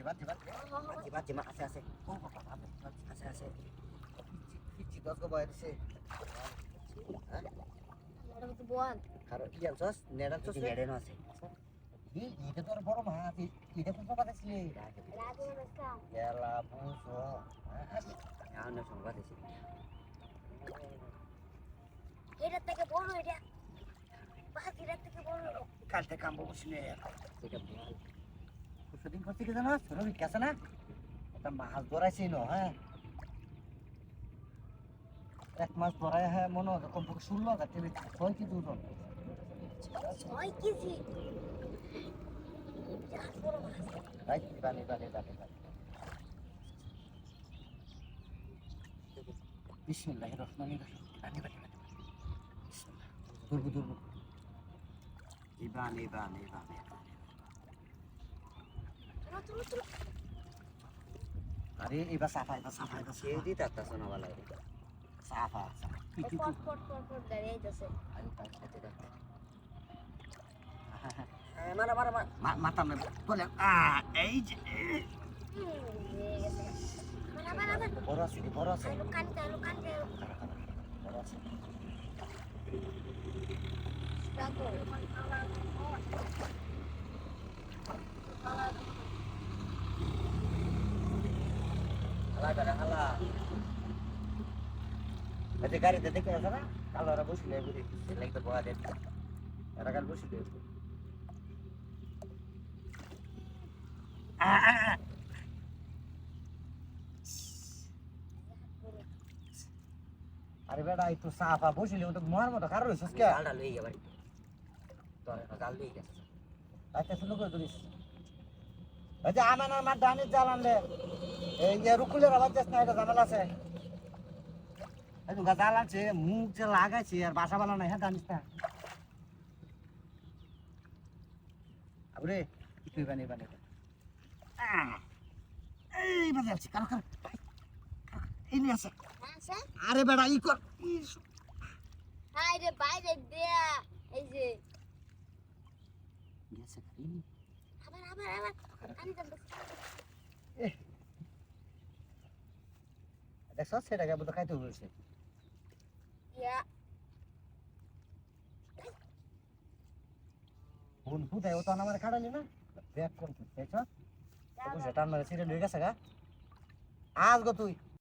জিমা আছে আছে আছে আছে পিচি দশ গো বয় দিছে হ্যাঁ এটা তো বল কারো কি আনছস নেড়া আনছস নেড়ানো আছে এটা তোর বড় মাছ এটা কোন পাতা ছিল রাজু রাস্তা এলা বুঝো আমি না সংবাদ দিছি এটা থেকে বড় এটা বাকিটা থেকে বড় এটা কালতে কাম বসলে এটা বল সেদিন করতে কি জানো রবি কাছে না এটা মাছ ধরাইছি ন হ্যাঁ এক মাস ধরায় হ্যাঁ মনে হয় কমপক্ষে 16 কেজি 6 কেজি ওজন 6 কেজি যা বড় মাছ বানি বিসমিল্লাহির রহমানির রহিম বানি বিসমিল্লাহ দুরবু ইবানি চলো আরে এবার সাফা সে দিতে আসতেছ না বলা সাফা পট দাঁড়িয়ে যাচ্ছে মাথা মে বলে এই যে বড় আছে আলু কানতে বড় আছে রাখো হালা আচ্ছা গাড়িতে দেখে আছে না কালো ওরা বসলে বুঝি লাগতে বয়া দেন এরা কাল বসলে আরে বেটা একটু সাফা বসলে তো মোয়ার মতো কারো রইছিস কে জালটা লই যাবার তোর জাল লই গেছে আচ্ছা শুরু করে দিস আচ্ছা আমার ডানি জাল আনলে এই যে রুকুলের আবার যাস না এটা জানালা আছে এই তো জাল আনছে মুখ যে লাগাইছে আর বাসা বানানো হ্যাঁ জানিস না আবরে তুই বানি এই বাজে আছে কারো এই নিয়ে আছে আছে আরে বেটা ই কর হাই রে বাইরে দেয়া এই যে গেছে আবার আমি তো দেখছ সেটাকে বুঝতে খাইতে হয়েছে ইয়া ফোন ফুটাই ও তো আমার খাড়ালি না ব্যাক করতে দেখছ সেটা আমার সিরিয়াল হয়ে গেছে গা আজ গো তুই